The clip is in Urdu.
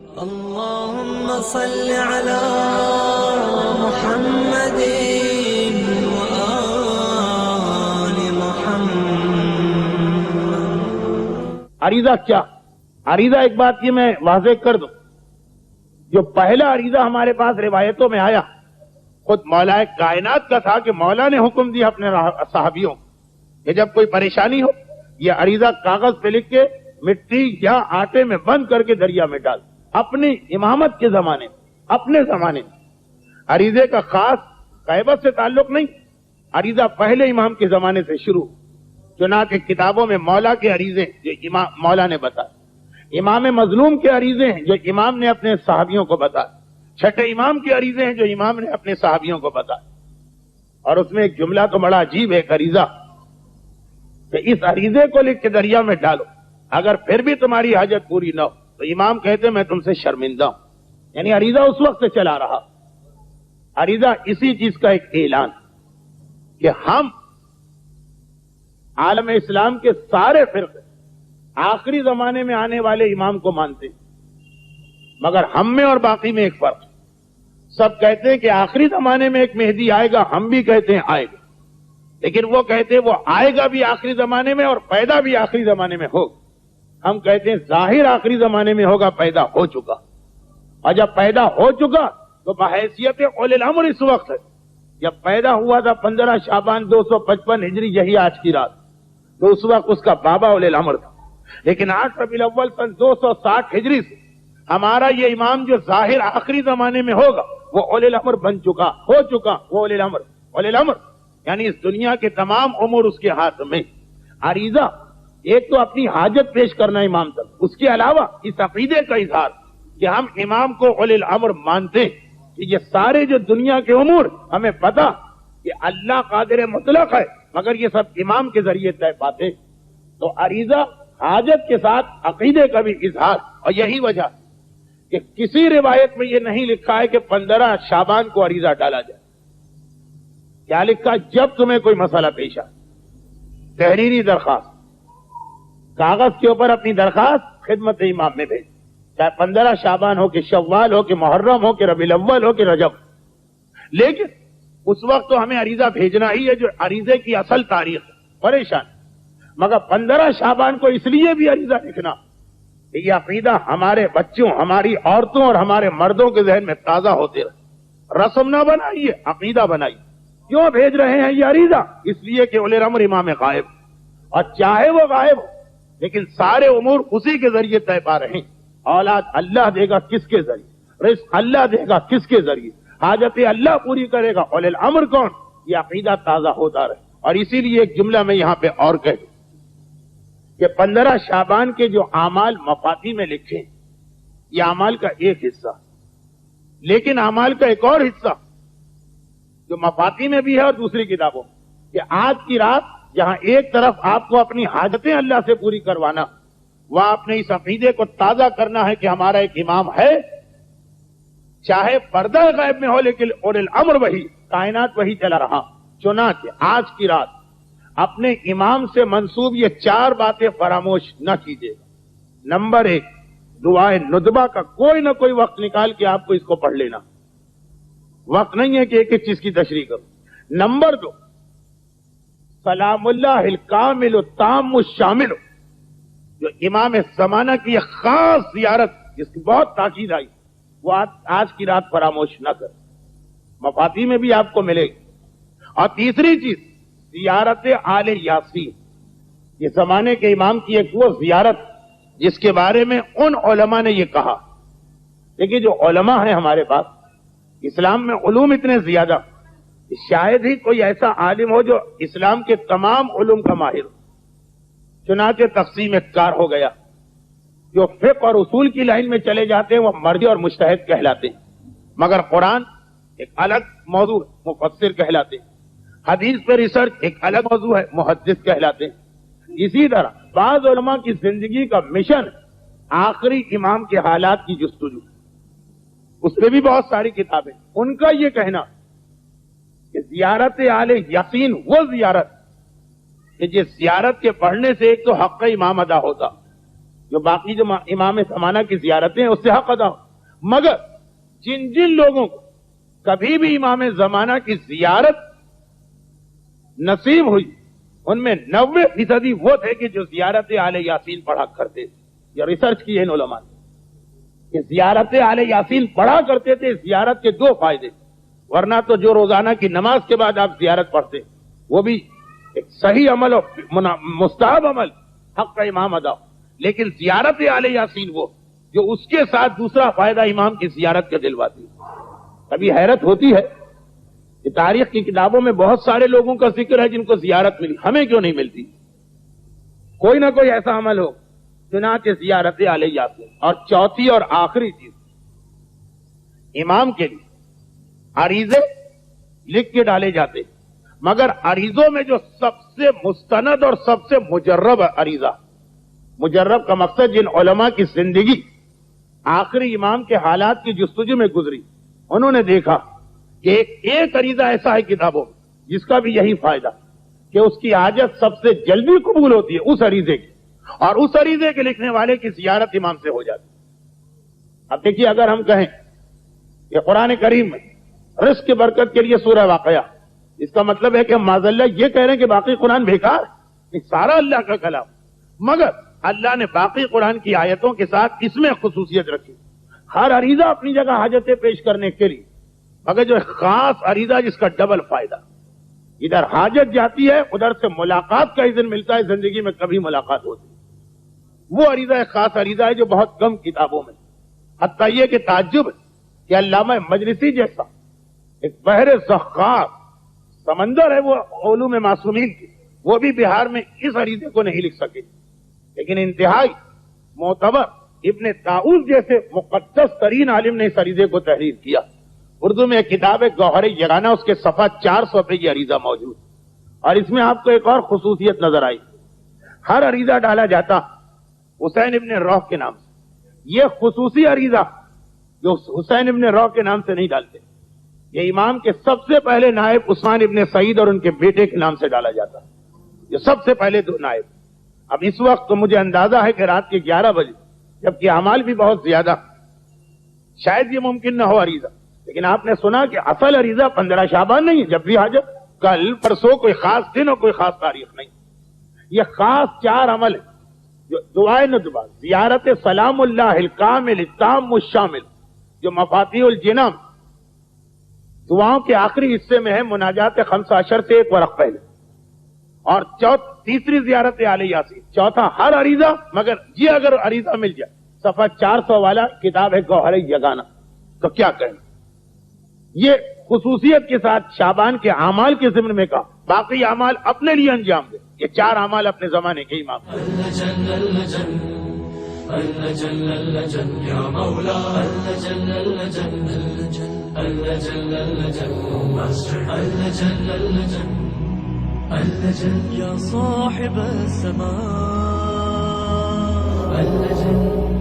اللهم صل على محمد وآل محمد۔ عریضہ کیا؟ عریضہ ایک بات یہ میں واضح کر دوں، جو پہلا عریضہ ہمارے پاس روایتوں میں آیا خود مولا کائنات کا تھا کہ مولا نے حکم دیا اپنے صحابیوں کہ جب کوئی پریشانی ہو یہ عریضہ کاغذ پہ لکھ کے مٹی یا آٹے میں بند کر کے دریا میں ڈال۔ اپنی امامت کے زمانے میں، اپنے زمانے میں عریضے کا خاص غیبت سے تعلق نہیں، عریضہ پہلے امام کے زمانے سے شروع، چنانچہ کتابوں میں مولا کے عریضے جو مولا نے بتایا، امام مظلوم کے عریضے ہیں جو امام نے اپنے صحابیوں کو بتایا، چھٹے امام کے عریضے ہیں جو امام نے اپنے صحابیوں کو بتایا۔ اور اس میں ایک جملہ تو بڑا عجیب ہے، ایک عریضہ کہ اس عریضے کو لکھ کے دریا میں ڈالو، اگر پھر بھی تمہاری حاجت پوری نہ ہو تو امام کہتے میں تم سے شرمندہ ہوں۔ یعنی عریضہ اس وقت سے چلا رہا، عریضہ اسی چیز کا ایک اعلان کہ ہم عالم اسلام کے سارے فرقے آخری زمانے میں آنے والے امام کو مانتے ہیں، مگر ہم میں اور باقی میں ایک فرق، سب کہتے ہیں کہ آخری زمانے میں ایک مہدی آئے گا، ہم بھی کہتے ہیں آئے گا، لیکن وہ کہتے ہیں وہ آئے گا بھی آخری زمانے میں اور پیدا بھی آخری زمانے میں ہوگا۔ ہم کہتے ہیں ظاہر آخری زمانے میں ہوگا، پیدا ہو چکا، اور جب پیدا ہو چکا تو بحیثیت اولی الامر اس وقت ہے۔ جب پیدا ہوا تھا 15 شعبان 255 ہجری، یہی آج کی رات، تو اس وقت اس کا بابا اولی الامر تھا، لیکن 8 ربیع الاول سن 260 ہجری سے ہمارا یہ امام جو ظاہر آخری زمانے میں ہوگا وہ اولی الامر بن چکا، ہو چکا، وہ اولی الامر۔ اولی الامر یعنی اس دنیا کے تمام امور اس کے ہاتھ میں۔ عریضہ ایک تو اپنی حاجت پیش کرنا امام تک، اس کے علاوہ اس عقیدے کا اظہار کہ ہم امام کو اولی الامر مانتے ہیں کہ یہ سارے جو دنیا کے امور ہمیں پتا کہ اللہ قادر مطلق ہے، مگر یہ سب امام کے ذریعے طے پاتے۔ تو عریضہ حاجت کے ساتھ عقیدے کا بھی اظہار، اور یہی وجہ کہ کسی روایت میں یہ نہیں لکھا ہے کہ 15 شعبان کو عریضہ ڈالا جائے۔ کیا لکھا؟ جب تمہیں کوئی مسئلہ پیش آئے، تحریری درخواست، کاغذ کے اوپر اپنی درخواست خدمت امام میں بھیج، چاہے 15 شعبان ہو کہ شوال ہو کہ محرم ہو کہ ربیع الاول ہو کہ رجب، لیکن اس وقت تو ہمیں عریضہ بھیجنا ہی ہے جو عریضے کی اصل تاریخ ہے، پریشان۔ مگر 15 شعبان کو اس لیے بھی عریضہ لکھنا کہ یہ عقیدہ ہمارے بچوں، ہماری عورتوں اور ہمارے مردوں کے ذہن میں تازہ ہوتے رہے۔ رسم نہ بنائیے، عقیدہ بنائیے۔ کیوں بھیج رہے ہیں یہ عریضہ؟ اس لیے کہ اولی الامر امام غائب، اور چاہے وہ غائب ہو لیکن سارے امور اسی کے ذریعے طے پا رہے ہیں۔ اولاد اللہ دے گا کس کے ذریعے، رزق اللہ دے گا کس کے ذریعے، حاجتیں اللہ پوری کرے گا، اولی الامر کون؟ یہ عقیدہ تازہ ہوتا رہے۔ اور اسی لیے ایک جملہ میں یہاں پہ اور کہہ دوں کہ 15 شعبان کے جو اعمال مفاتی میں لکھے، یہ اعمال کا ایک حصہ، لیکن اعمال کا ایک اور حصہ جو مفاتی میں بھی ہے اور دوسری کتابوں میں، کہ آج کی رات جہاں ایک طرف آپ کو اپنی حاجتیں اللہ سے پوری کروانا، وہاں اپنے اس عقیدے کو تازہ کرنا ہے کہ ہمارا ایک امام ہے، چاہے پردہ غیب میں ہو لیکن اولی الامر وہی، کائنات وہی چلا رہا۔ چنانچہ آج کی رات اپنے امام سے منسوب یہ 4 باتیں فراموش نہ کیجیے گا۔ نمبر 1، دعائے ندبہ کا کوئی نہ کوئی وقت نکال کے آپ کو اس کو پڑھ لینا، وقت نہیں ہے کہ ایک ایک چیز کی تشریح کرو۔ نمبر 2، سلام اللہ الکامل التام الشامل، جو امام زمانہ کی ایک خاص زیارت جس کی بہت تاکید آئی، وہ آج کی رات فراموش نہ کر، مفاتی میں بھی آپ کو ملے گی۔ اور تیسری چیز، زیارت آل یاسین، یہ زمانے کے امام کی ایک وہ زیارت جس کے بارے میں ان علماء نے یہ کہا، لیکن جو علماء ہیں ہمارے پاس اسلام میں علوم اتنے زیادہ، شاید ہی کوئی ایسا عالم ہو جو اسلام کے تمام علوم کا ماہر ہو۔ چنانچہ تقسیم کار ہو گیا، جو فقہ اور اصول کی لائن میں چلے جاتے ہیں وہ مرجع اور مجتہد کہلاتے ہیں، مگر قرآن ایک الگ موضوع ہے، مفسر کہلاتے ہیں، حدیث پہ ریسرچ ایک الگ موضوع ہے، محدث کہلاتے ہیں۔ اسی طرح بعض علماء کی زندگی کا مشن آخری امام کے حالات کی جستجو، اس پہ بھی بہت ساری کتابیں، ان کا یہ کہنا کہ زیارت آل یاسین وہ زیارت کہ جس زیارت کے پڑھنے سے ایک تو حق امام ادا ہوتا، جو باقی جو امام زمانہ کی زیارتیں ہیں اس سے حق ادا ہو. مگر جن جن لوگوں کو کبھی بھی امام زمانہ کی زیارت نصیب ہوئی ان میں 90% وہ تھے کہ جو زیارت آل یاسین پڑھا کرتے تھے. یہ ریسرچ کی ہے ان علماء نے کہ زیارت آل یاسین پڑھا کرتے تھے. زیارت کے 2 فائدے, ورنہ تو جو روزانہ کی نماز کے بعد آپ زیارت پڑھتے وہ بھی ایک صحیح عمل اور مستحب عمل, حق کا امام ادا ہو. لیکن زیارت آل یاسین وہ جو اس کے ساتھ دوسرا فائدہ امام کی زیارت کے دلواتی. کبھی حیرت ہوتی ہے کہ تاریخ کی کتابوں میں بہت سارے لوگوں کا ذکر ہے جن کو زیارت ملی, ہمیں کیوں نہیں ملتی؟ کوئی نہ کوئی ایسا عمل ہو. چنانچہ زیارت آل یاسین. اور چوتھی اور آخری چیز, امام کے لیے عریضے لکھ کے ڈالے جاتے, مگر عریضوں میں جو سب سے مستند اور سب سے مجرب عریضہ, مجرب کا مقصد جن علماء کی زندگی آخری امام کے حالات کی جستجو میں گزری, انہوں نے دیکھا کہ ایک عریضہ ایسا ہے کتابوں میں جس کا بھی یہی فائدہ کہ اس کی حاجت سب سے جلدی قبول ہوتی ہے اس عریضے کی, اور اس عریضے کے لکھنے والے کی زیارت امام سے ہو جاتی. اب دیکھیے, اگر ہم کہیں کہ قرآن کریم میں رزق کی برکت کے لیے سورہ واقعہ, اس کا مطلب ہے کہ ہم معذاللہ یہ کہہ رہے ہیں کہ باقی قرآن بیکار, سارا اللہ کا کلام, مگر اللہ نے باقی قرآن کی آیتوں کے ساتھ اس میں خصوصیت رکھی. ہر عریضہ اپنی جگہ حاجتیں پیش کرنے کے لیے, مگر جو خاص عریضہ جس کا ڈبل فائدہ, ادھر حاجت جاتی ہے ادھر سے ملاقات کا اذن ملتا ہے, زندگی میں کبھی ملاقات ہوتی ہے. وہ عریضہ ایک خاص عریضہ ہے جو بہت کم کتابوں میں, حتیٰ یہ کہ تعجب ہے کہ علامہ مجلسی جیسا ایک بحر زخار سمندر ہے وہ علوم معصومین کی, وہ بھی بہار میں اس عریضے کو نہیں لکھ سکے. لیکن انتہائی معتبر ابن طاؤس جیسے مقدس ترین عالم نے اس عریضے کو تحریر کیا. اردو میں ایک کتاب ہے گوہر یگانہ, اس کے صفحہ 400 پہ یہ عریضہ موجود, اور اس میں آپ کو ایک اور خصوصیت نظر آئی. ہر عریضہ ڈالا جاتا حسین ابن روح کے نام سے. یہ خصوصی عریضہ جو حسین ابن روح کے نام سے نہیں ڈالتے, یہ امام کے سب سے پہلے نائب عثمان ابن سعید اور ان کے بیٹے کے نام سے ڈالا جاتا. یہ سب سے پہلے 2 نائب. اب اس وقت تو مجھے اندازہ ہے کہ رات کے 11 بجے, جبکہ اعمال بھی بہت زیادہ, شاید یہ ممکن نہ ہو عریضہ. لیکن آپ نے سنا کہ اصل عریضہ 15 شعبان نہیں ہے, جب بھی حاجت, کل پرسوں, کوئی خاص دن اور کوئی خاص تاریخ نہیں. یہ خاص 4 عمل ہے جو دعائے ندبہ, زیارت سلام اللہ الکامل التام الشامل, جو مفاتیح الجنان دعاؤں کے آخری حصے میں ہے, مناجات 15 سے 1 ورق پہلے, اور تیسری زیارت آل یاسین, چوتھا ہر عریضہ. مگر یہ اگر عریضہ مل جائے, صفحہ 400 والا کتاب ہے گوہر یگانہ, تو کیا کہیں. یہ خصوصیت کے ساتھ شعبان کے اعمال کے ضمن میں کہا, باقی اعمال اپنے لیے انجام دے. یہ 4 اعمال اپنے زمانے کے امام. يا صاحب السماء اللجن